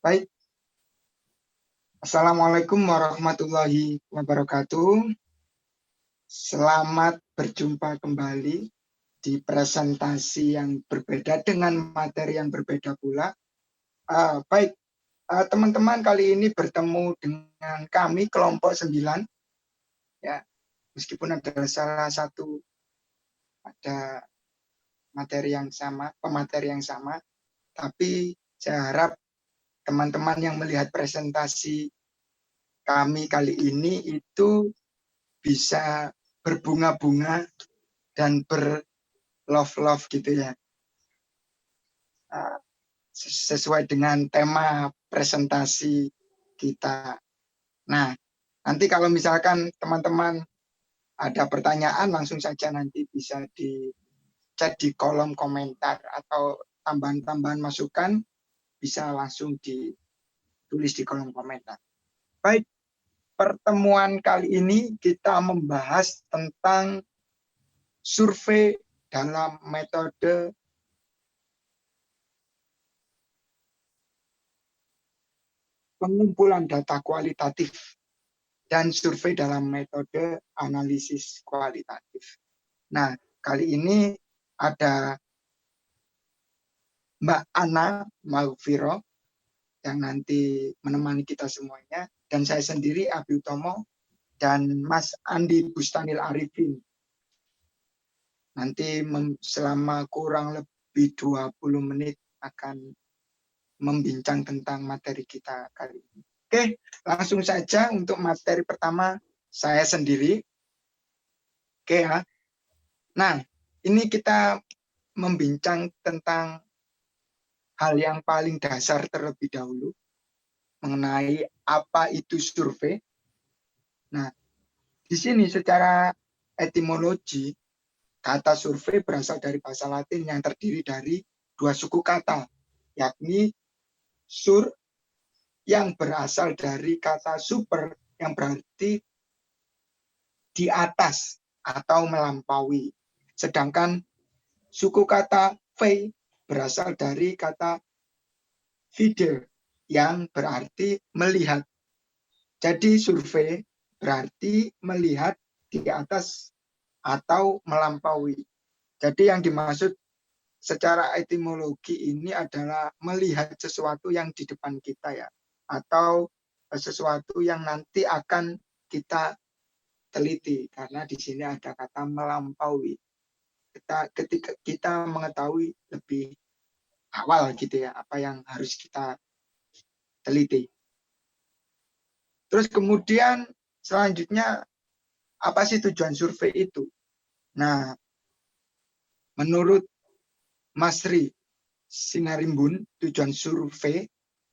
Baik, Assalamualaikum warahmatullahi wabarakatuh. Selamat berjumpa kembali di presentasi yang berbeda dengan materi yang berbeda pula. Baik, teman-teman, kali ini bertemu dengan kami kelompok 9. Ya, meskipun ada salah satu ada materi yang sama, pemateri yang sama, tapi saya harap teman-teman yang melihat presentasi kami kali ini itu bisa berbunga-bunga dan berlove-love gitu ya. Sesuai dengan tema presentasi kita. Nah, nanti kalau misalkan teman-teman ada pertanyaan, langsung saja nanti bisa di chat di kolom komentar, atau tambahan-tambahan masukan bisa langsung ditulis di kolom komentar. Baik, pertemuan kali ini kita membahas tentang survei dalam metode pengumpulan data kualitatif dan survei dalam metode analisis kualitatif. Nah, kali ini ada Mbak Ana Maghfiro yang nanti menemani kita semuanya, dan saya sendiri Abi Utomo, dan Mas Andi Bustanil Arifin. Nanti selama kurang lebih 20 menit akan membincang tentang materi kita kali ini. Oke, langsung saja untuk materi pertama saya sendiri. Oke ya. Nah, ini kita membincang tentang hal yang paling dasar terlebih dahulu mengenai apa itu survei. Nah, di sini secara etimologi, kata survei berasal dari bahasa Latin yang terdiri dari dua suku kata, yakni sur yang berasal dari kata super yang berarti di atas atau melampaui. Sedangkan suku kata ve berasal dari kata vide yang berarti melihat. Jadi survei berarti melihat di atas atau melampaui. Jadi yang dimaksud secara etimologi ini adalah melihat sesuatu yang di depan kita ya, atau sesuatu yang nanti akan kita teliti, karena di sini ada kata melampaui. Ketika kita mengetahui lebih awal gitu ya, apa yang harus kita teliti. Terus kemudian selanjutnya, apa sih tujuan survei itu? Nah, menurut Mas Ri Sinarimbun, tujuan survei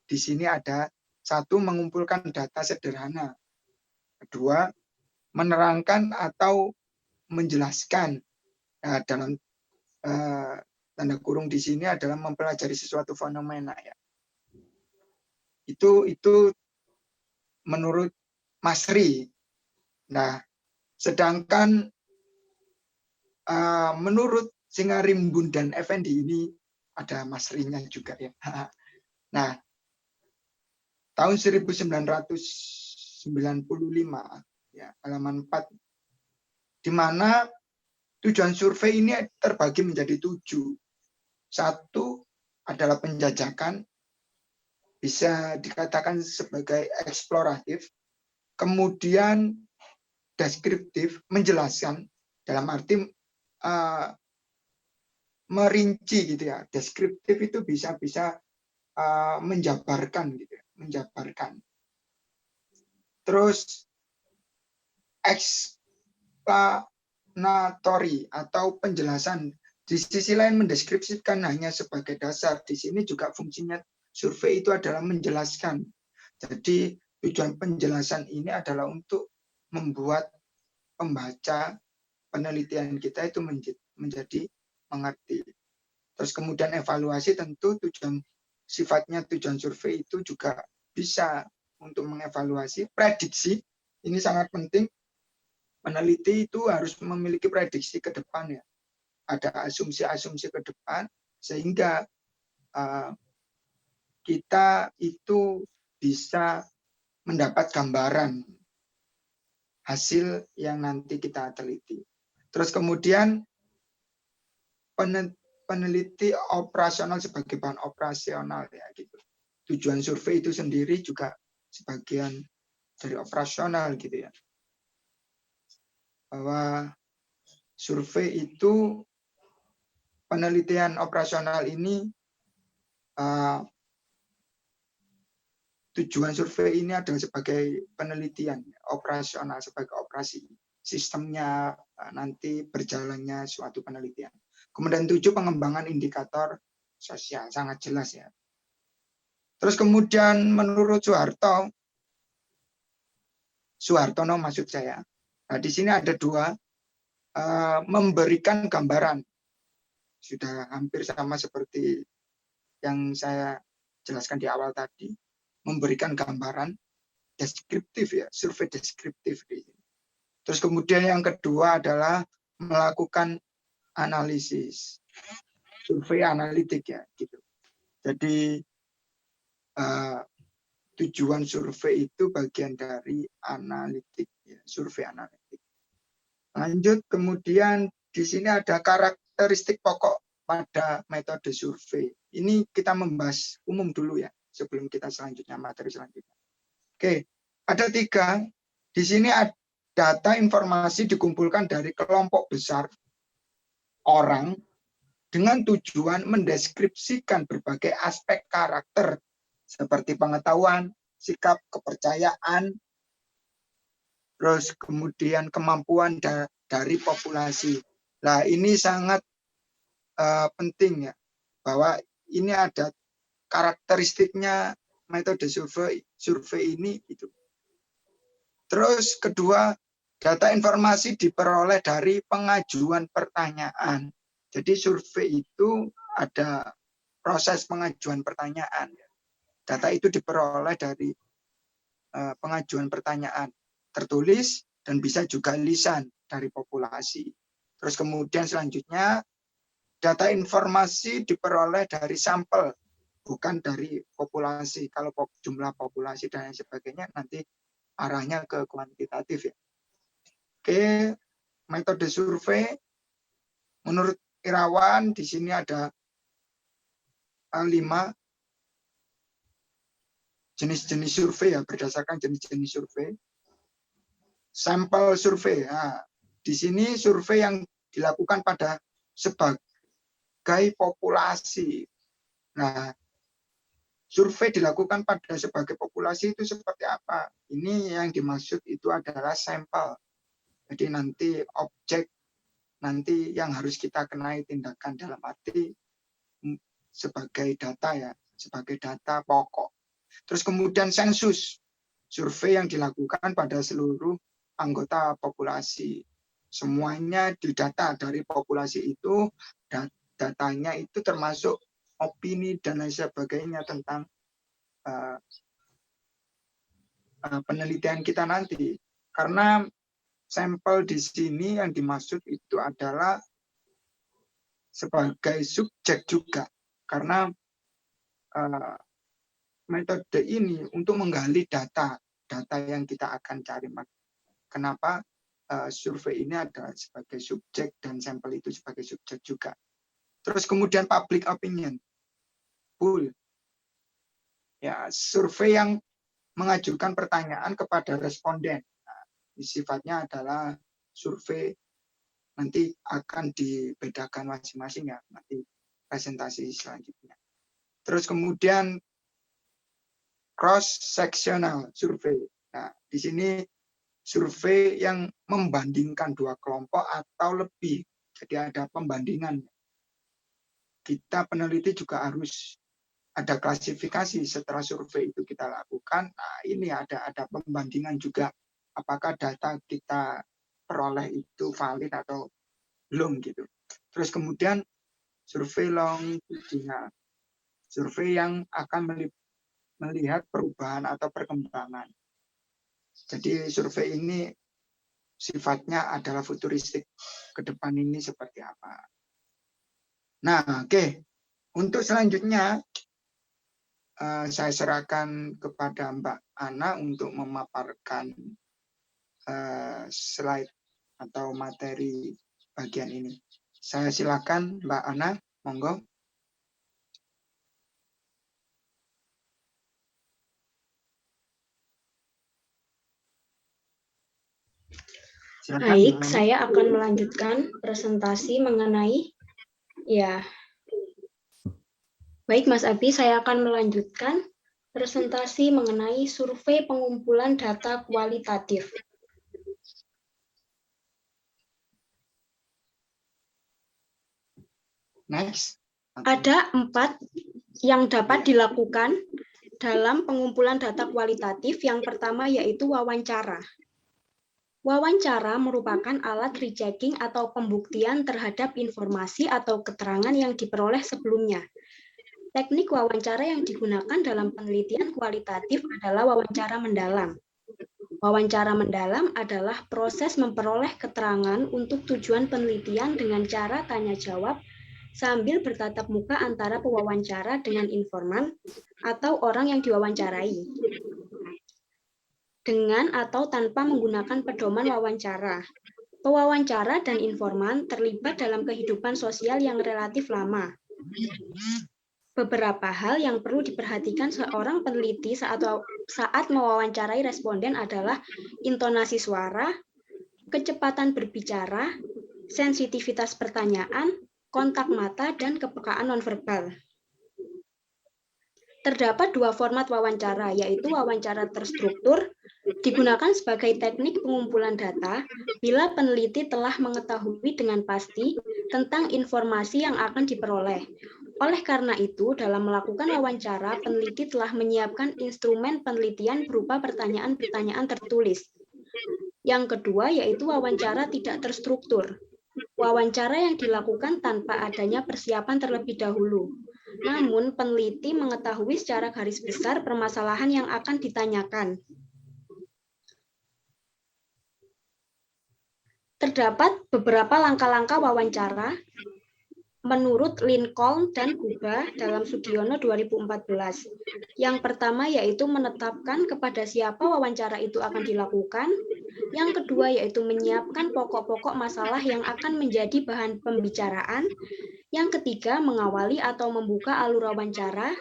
di sini ada: satu, mengumpulkan data sederhana; kedua, menerangkan atau menjelaskan. Nah, dalam tanda kurung di sini adalah mempelajari sesuatu fenomena ya. Itu menurut Mas Ri. Nah, sedangkan menurut Singarimbun dan Effendi, ini ada Mas Rinya juga ya. Nah, tahun 1995 ya, halaman 4, di mana tujuan survei ini terbagi menjadi 7. Satu adalah penjajakan, bisa dikatakan sebagai eksploratif. Kemudian deskriptif, menjelaskan, dalam arti merinci gitu ya. Deskriptif itu bisa menjabarkan gitu ya, menjabarkan. Terus explanatory atau penjelasan, di sisi lain mendeskripsikan hanya sebagai dasar. Di sini juga fungsinya survei itu adalah menjelaskan. Jadi tujuan penjelasan ini adalah untuk membuat pembaca penelitian kita itu menjadi mengerti. Terus kemudian evaluasi, tentu sifatnya tujuan survei itu juga bisa untuk mengevaluasi. Prediksi, ini sangat penting. Peneliti itu harus memiliki prediksi ke depan ya. Ada asumsi-asumsi ke depan, sehingga kita itu bisa mendapat gambaran hasil yang nanti kita teliti. Terus kemudian peneliti operasional sebagai bahan operasional ya gitu. Tujuan survei itu sendiri juga sebagian dari operasional gitu ya. Bahwa survei itu penelitian operasional ini tujuan survei ini adalah sebagai penelitian operasional, sebagai operasi sistemnya nanti berjalannya suatu penelitian. Kemudian 7, pengembangan indikator sosial, sangat jelas ya. Terus kemudian menurut Suhartono maksud saya, nah di sini ada 2, memberikan gambaran, sudah hampir sama seperti yang saya jelaskan di awal tadi, memberikan gambaran deskriptif ya, survei deskriptif. Terus kemudian yang kedua adalah melakukan analisis, survei analitik ya gitu. Jadi tujuan survei itu bagian dari analitik ya, survei analitik. Lanjut kemudian di sini ada karakteristik pokok pada metode survei. Ini kita membahas umum dulu ya sebelum kita selanjutnya materi selanjutnya. Oke, ada 3. Di sini ada data informasi dikumpulkan dari kelompok besar orang dengan tujuan mendeskripsikan berbagai aspek karakter seperti pengetahuan, sikap, kepercayaan, terus kemudian kemampuan dari populasi. Nah, ini sangat penting ya, bahwa ini ada karakteristiknya metode survei ini itu. Terus kedua, data informasi diperoleh dari pengajuan pertanyaan. Jadi survei itu ada proses pengajuan pertanyaan. Data itu diperoleh dari pengajuan pertanyaan tertulis dan bisa juga lisan dari populasi. Terus kemudian selanjutnya data informasi diperoleh dari sampel, bukan dari populasi. Kalau jumlah populasi dan lain sebagainya nanti arahnya ke kuantitatif ya. Oke, metode survei menurut Irawan di sini ada 5 jenis-jenis survei ya, berdasarkan jenis-jenis survei. Sampel survei. Nah, di sini survei yang dilakukan pada sebagai populasi. Nah, survei dilakukan pada sebagai populasi itu seperti apa? Ini yang dimaksud itu adalah sampel. Jadi nanti objek nanti yang harus kita kenai tindakan dalam arti sebagai data ya, sebagai data pokok. Terus kemudian sensus, survei yang dilakukan pada seluruh anggota populasi. Semuanya didata dari populasi itu, datanya itu termasuk opini dan lain sebagainya tentang penelitian kita nanti. Karena sampel di sini yang dimaksud itu adalah sebagai subjek juga. Karena metode ini untuk menggali data yang kita akan cari. Kenapa survei ini adalah sebagai subjek dan sampel itu sebagai subjek juga. Terus kemudian public opinion. Poll. Ya, survei yang mengajukan pertanyaan kepada responden. Nah, sifatnya adalah survei nanti akan dibedakan masing-masing ya, nanti presentasi selanjutnya. Terus kemudian cross-sectional survei. Nah, di sini survei yang membandingkan 2 kelompok atau lebih. Jadi ada pembandingan. Kita peneliti juga harus ada klasifikasi setelah survei itu kita lakukan. Nah, ini ada pembandingan juga apakah data kita peroleh itu valid atau belum gitu. Terus kemudian survei longitudinal. Survei yang akan melihat perubahan atau perkembangan. Jadi survei ini sifatnya adalah futuristik, ke depan ini seperti apa. Nah, oke. Untuk selanjutnya saya serahkan kepada Mbak Ana untuk memaparkan slide atau materi bagian ini. Saya silakan Mbak Ana, monggo. Silakan, baik, saya akan melanjutkan presentasi mengenai Baik Mas Abi, saya akan melanjutkan presentasi mengenai survei pengumpulan data kualitatif. Next. Ada 4 yang dapat dilakukan dalam pengumpulan data kualitatif. Yang pertama yaitu wawancara. Wawancara merupakan alat rechecking atau pembuktian terhadap informasi atau keterangan yang diperoleh sebelumnya. Teknik wawancara yang digunakan dalam penelitian kualitatif adalah wawancara mendalam. Wawancara mendalam adalah proses memperoleh keterangan untuk tujuan penelitian dengan cara tanya-jawab sambil bertatap muka antara pewawancara dengan informan atau orang yang diwawancarai, dengan atau tanpa menggunakan pedoman wawancara. Pewawancara dan informan terlibat dalam kehidupan sosial yang relatif lama. Beberapa hal yang perlu diperhatikan seorang peneliti saat mewawancarai responden adalah intonasi suara, kecepatan berbicara, sensitivitas pertanyaan, kontak mata, dan kepekaan nonverbal. Terdapat 2 format wawancara, yaitu wawancara terstruktur, digunakan sebagai teknik pengumpulan data bila peneliti telah mengetahui dengan pasti tentang informasi yang akan diperoleh. Oleh karena itu, dalam melakukan wawancara, peneliti telah menyiapkan instrumen penelitian berupa pertanyaan-pertanyaan tertulis. Yang kedua yaitu wawancara tidak terstruktur. Wawancara yang dilakukan tanpa adanya persiapan terlebih dahulu. Namun, peneliti mengetahui secara garis besar permasalahan yang akan ditanyakan. Terdapat beberapa langkah-langkah wawancara menurut Lincoln dan Guba dalam Sugiono 2014. Yang pertama yaitu menetapkan kepada siapa wawancara itu akan dilakukan. Yang kedua yaitu menyiapkan pokok-pokok masalah yang akan menjadi bahan pembicaraan. Yang ketiga mengawali atau membuka alur wawancara.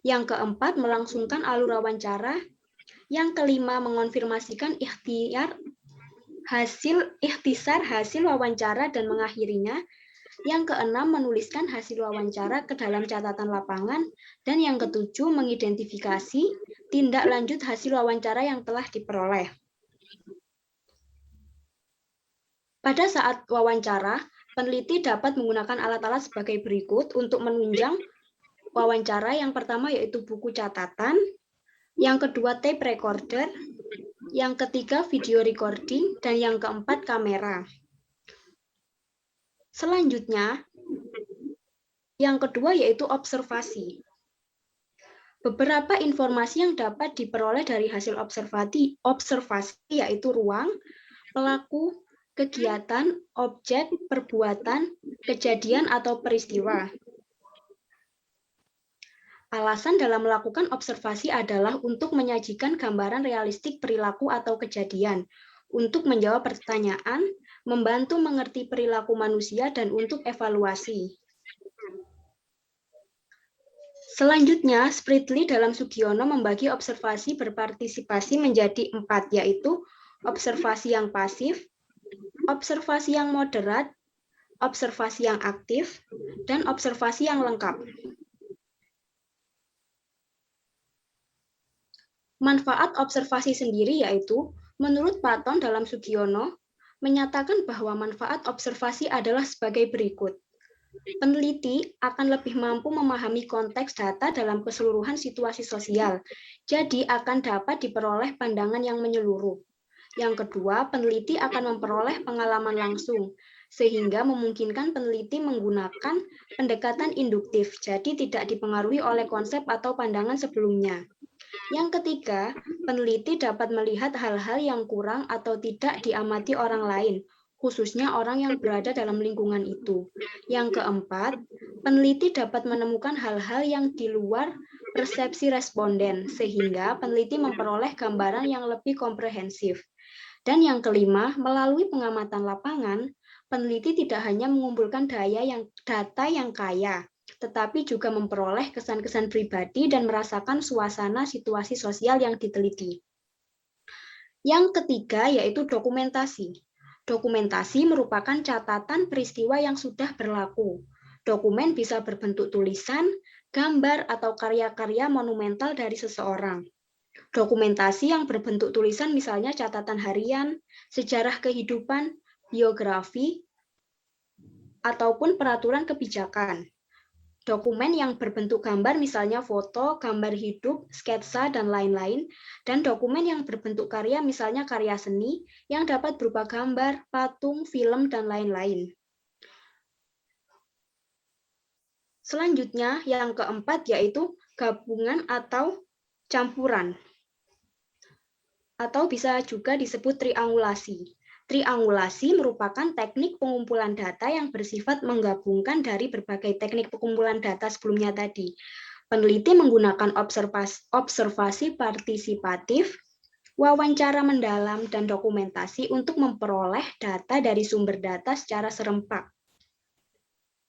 Yang keempat melangsungkan alur wawancara. Yang kelima mengonfirmasikan ikhtisar hasil wawancara dan mengakhirinya. Yang keenam, menuliskan hasil wawancara ke dalam catatan lapangan. Dan yang ketujuh, mengidentifikasi tindak lanjut hasil wawancara yang telah diperoleh. Pada saat wawancara, peneliti dapat menggunakan alat-alat sebagai berikut untuk menunjang wawancara. Yang pertama yaitu buku catatan, yang kedua tape recorder, yang ketiga video recording, dan yang keempat kamera. Selanjutnya, yang kedua yaitu observasi. Beberapa informasi yang dapat diperoleh dari hasil observasi yaitu ruang, pelaku, kegiatan, objek, perbuatan, kejadian atau peristiwa. Alasan dalam melakukan observasi adalah untuk menyajikan gambaran realistik perilaku atau kejadian, untuk menjawab pertanyaan, membantu mengerti perilaku manusia, dan untuk evaluasi. Selanjutnya, Spritly dalam Sugiono membagi observasi berpartisipasi menjadi 4, yaitu observasi yang pasif, observasi yang moderat, observasi yang aktif, dan observasi yang lengkap. Manfaat observasi sendiri yaitu, menurut Patton dalam Sugiono, menyatakan bahwa manfaat observasi adalah sebagai berikut. Peneliti akan lebih mampu memahami konteks data dalam keseluruhan situasi sosial, jadi akan dapat diperoleh pandangan yang menyeluruh. Yang kedua, peneliti akan memperoleh pengalaman langsung, sehingga memungkinkan peneliti menggunakan pendekatan induktif, jadi tidak dipengaruhi oleh konsep atau pandangan sebelumnya. Yang ketiga, peneliti dapat melihat hal-hal yang kurang atau tidak diamati orang lain, khususnya orang yang berada dalam lingkungan itu. Yang keempat, peneliti dapat menemukan hal-hal yang di luar persepsi responden, sehingga peneliti memperoleh gambaran yang lebih komprehensif. Dan yang kelima, melalui pengamatan lapangan, peneliti tidak hanya mengumpulkan data yang kaya, tetapi juga memperoleh kesan-kesan pribadi dan merasakan suasana situasi sosial yang diteliti. Yang ketiga yaitu dokumentasi. Dokumentasi merupakan catatan peristiwa yang sudah berlaku. Dokumen bisa berbentuk tulisan, gambar, atau karya-karya monumental dari seseorang. Dokumentasi yang berbentuk tulisan misalnya catatan harian, sejarah kehidupan, biografi, ataupun peraturan kebijakan. Dokumen yang berbentuk gambar misalnya foto, gambar hidup, sketsa, dan lain-lain. Dan dokumen yang berbentuk karya misalnya karya seni yang dapat berupa gambar, patung, film, dan lain-lain. Selanjutnya, yang keempat yaitu gabungan atau campuran. Atau bisa juga disebut triangulasi. Triangulasi merupakan teknik pengumpulan data yang bersifat menggabungkan dari berbagai teknik pengumpulan data sebelumnya tadi. Peneliti menggunakan observasi partisipatif, wawancara mendalam, dan dokumentasi untuk memperoleh data dari sumber data secara serempak.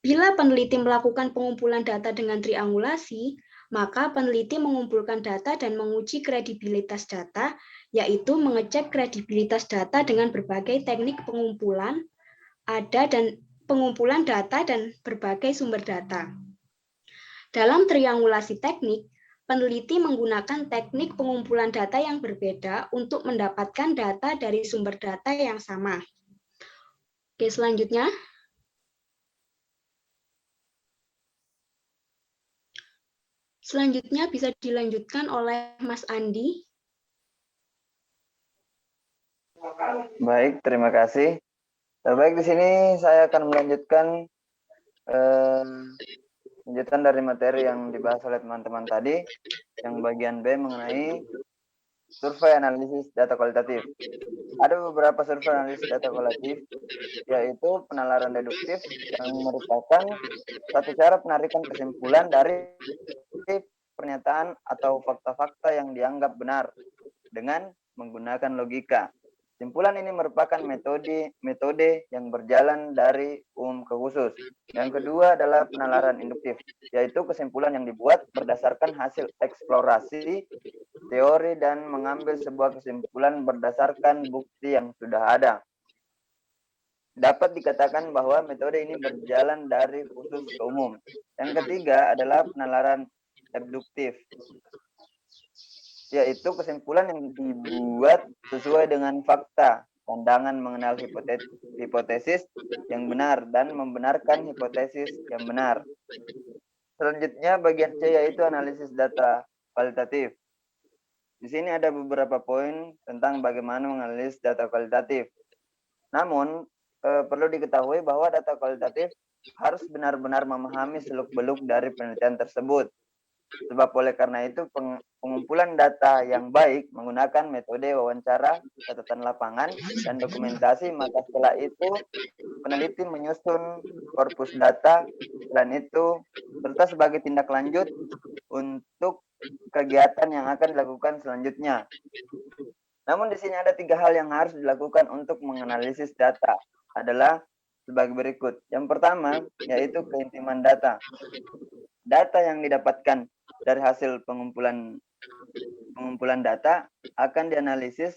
Bila peneliti melakukan pengumpulan data dengan triangulasi, maka peneliti mengumpulkan data dan menguji kredibilitas data, yaitu mengecek kredibilitas data dengan berbagai teknik pengumpulan pengumpulan data dan berbagai sumber data. Dalam triangulasi teknik, peneliti menggunakan teknik pengumpulan data yang berbeda untuk mendapatkan data dari sumber data yang sama. Oke, selanjutnya. Selanjutnya bisa dilanjutkan oleh Mas Andi. Baik, terima kasih. Baik, di sini saya akan melanjutkan lanjutan dari materi yang dibahas oleh teman-teman tadi, yang bagian B mengenai survei analisis data kualitatif. Ada beberapa survei analisis data kualitatif, yaitu penalaran deduktif yang merupakan satu cara penarikan kesimpulan dari pernyataan atau fakta-fakta yang dianggap benar dengan menggunakan logika. Kesimpulan ini merupakan metode yang berjalan dari umum ke khusus. Yang kedua adalah penalaran induktif, yaitu kesimpulan yang dibuat berdasarkan hasil eksplorasi teori dan mengambil sebuah kesimpulan berdasarkan bukti yang sudah ada. Dapat dikatakan bahwa metode ini berjalan dari khusus ke umum. Yang ketiga adalah penalaran abduktif, yaitu kesimpulan yang dibuat sesuai dengan fakta, pandangan mengenal hipotesis yang benar dan membenarkan hipotesis yang benar. Selanjutnya bagian C yaitu analisis data kualitatif. Di sini ada beberapa poin tentang bagaimana menganalisis data kualitatif. Namun perlu diketahui bahwa data kualitatif harus benar-benar memahami seluk-beluk dari penelitian tersebut. Sebab oleh karena itu pengumpulan data yang baik menggunakan metode wawancara, catatan lapangan, dan dokumentasi. Maka setelah itu peneliti menyusun korpus data, dan itu serta sebagai tindak lanjut untuk kegiatan yang akan dilakukan selanjutnya. Namun di sini ada 3 hal yang harus dilakukan untuk menganalisis data, adalah sebagai berikut. Yang pertama yaitu keintiman data. Data yang didapatkan dari hasil pengumpulan data akan dianalisis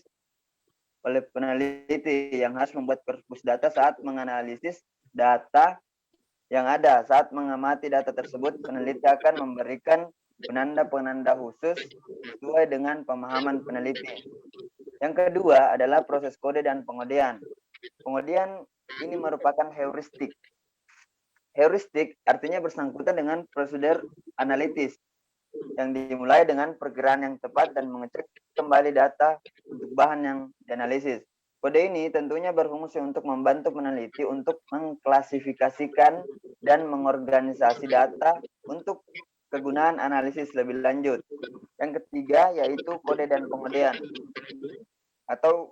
oleh peneliti yang harus membuat korpus data saat menganalisis data yang ada. Saat mengamati data tersebut, peneliti akan memberikan penanda-penanda khusus sesuai dengan pemahaman peneliti. Yang kedua adalah proses kode dan pengodean. Pengodean ini merupakan heuristik. Heuristik artinya bersangkutan dengan prosedur analitis yang dimulai dengan perkiraan yang tepat dan mengecek kembali data untuk bahan yang dianalisis. Kode ini tentunya berfungsi untuk membantu peneliti untuk mengklasifikasikan dan mengorganisasi data untuk kegunaan analisis lebih lanjut. Yang ketiga yaitu kode dan pengodean atau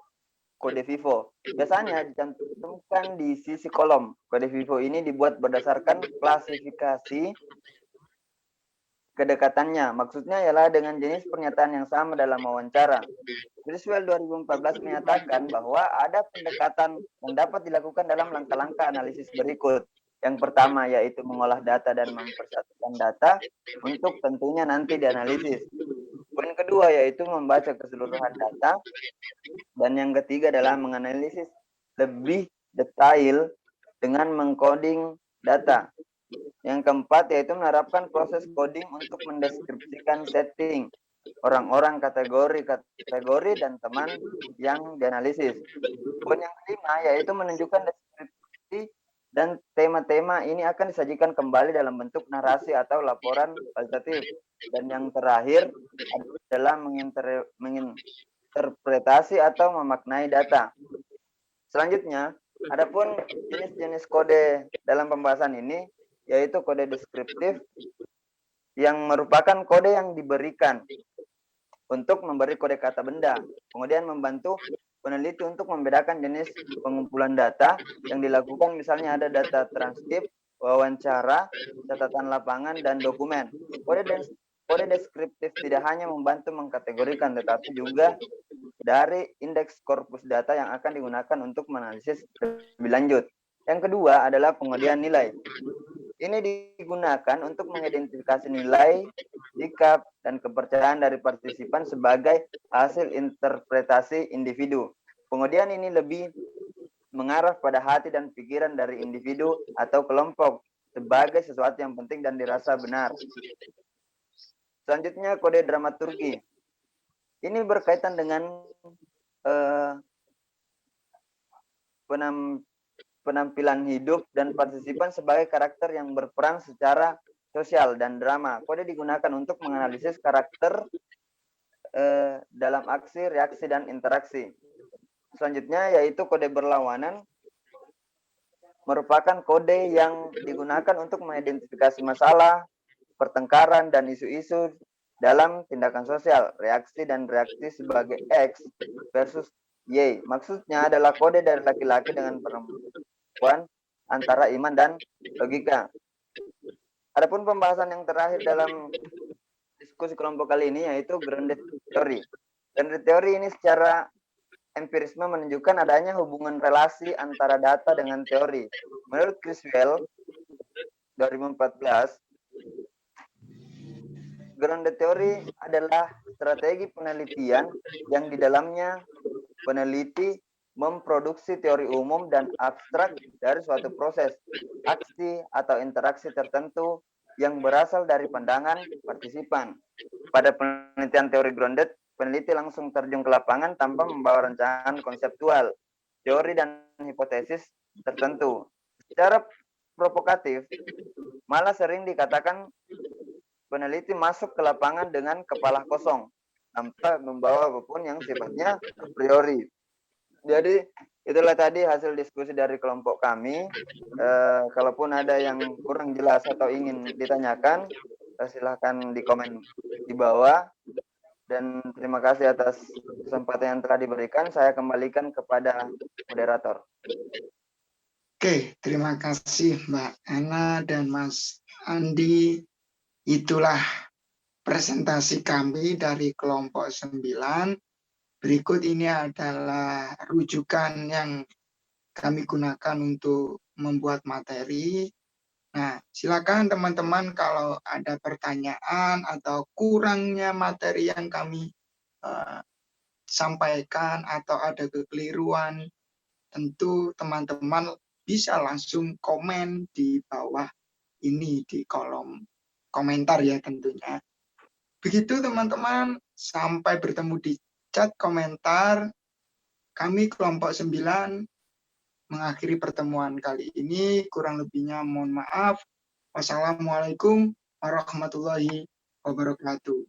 kode FIFO. Biasanya dicantumkan di sisi kolom. Kode FIFO ini dibuat berdasarkan klasifikasi kedekatannya. Maksudnya ialah dengan jenis pernyataan yang sama dalam wawancara. Criswell 2014 menyatakan bahwa ada pendekatan yang dapat dilakukan dalam langkah-langkah analisis berikut. Yang pertama yaitu mengolah data dan mempersatukan data untuk tentunya nanti dianalisis. Poin kedua yaitu membaca keseluruhan data. Dan yang ketiga adalah menganalisis lebih detail dengan mengcoding data. Yang keempat yaitu menerapkan proses coding untuk mendeskripsikan setting, orang-orang, kategori dan teman yang dianalisis. Poin yang kelima yaitu menunjukkan deskripsi dan tema-tema ini akan disajikan kembali dalam bentuk narasi atau laporan kualitatif. Dan yang terakhir adalah menginterpretasi atau memaknai data. Selanjutnya, adapun jenis-jenis kode dalam pembahasan ini yaitu kode deskriptif yang merupakan kode yang diberikan untuk memberi kode kata benda, kemudian membantu peneliti untuk membedakan jenis pengumpulan data yang dilakukan, misalnya ada data transkrip, wawancara, catatan lapangan, dan dokumen. Kode deskriptif tidak hanya membantu mengkategorikan, tetapi juga dari indeks korpus data yang akan digunakan untuk menganalisis lebih lanjut. Yang kedua adalah pengundian nilai. Ini digunakan untuk mengidentifikasi nilai, sikap, dan kepercayaan dari partisipan sebagai hasil interpretasi individu. Pengundian ini lebih mengarah pada hati dan pikiran dari individu atau kelompok sebagai sesuatu yang penting dan dirasa benar. Selanjutnya, kode dramaturgi. Ini berkaitan dengan penampilan hidup dan partisipan sebagai karakter yang berperan secara sosial dan drama. Kode digunakan untuk menganalisis karakter dalam aksi, reaksi, dan interaksi. Selanjutnya yaitu kode berlawanan, merupakan kode yang digunakan untuk mengidentifikasi masalah, pertengkaran, dan isu-isu dalam tindakan sosial, reaksi dan reaksi sebagai X versus Y. Maksudnya adalah kode dari laki-laki dengan perempuan antara iman dan logika. Adapun pembahasan yang terakhir dalam diskusi kelompok kali ini yaitu grounded theory. Grounded theory ini secara empirisme menunjukkan adanya hubungan relasi antara data dengan teori. Menurut Criswell 2014, grounded theory adalah strategi penelitian yang di dalamnya peneliti memproduksi teori umum dan abstrak dari suatu proses, aksi atau interaksi tertentu yang berasal dari pandangan partisipan. Pada penelitian teori grounded, peneliti langsung terjun ke lapangan tanpa membawa rancangan konseptual, teori dan hipotesis tertentu. Secara provokatif, malah sering dikatakan peneliti masuk ke lapangan dengan kepala kosong, tanpa membawa apapun yang sifatnya a priori. Jadi itulah tadi hasil diskusi dari kelompok kami. Kalaupun ada yang kurang jelas atau ingin ditanyakan, silahkan di komen di bawah. Dan terima kasih atas kesempatan yang telah diberikan. Saya kembalikan kepada moderator. Oke, terima kasih Mbak Ana dan Mas Andi. Itulah presentasi kami dari kelompok 9. Berikut ini adalah rujukan yang kami gunakan untuk membuat materi. Nah, silakan teman-teman kalau ada pertanyaan atau kurangnya materi yang kami sampaikan atau ada kekeliruan, tentu teman-teman bisa langsung komen di bawah ini di kolom komentar ya tentunya. Begitu teman-teman, sampai bertemu di chat komentar. Kami kelompok 9 mengakhiri pertemuan kali ini. Kurang lebihnya mohon maaf. Wassalamualaikum warahmatullahi wabarakatuh.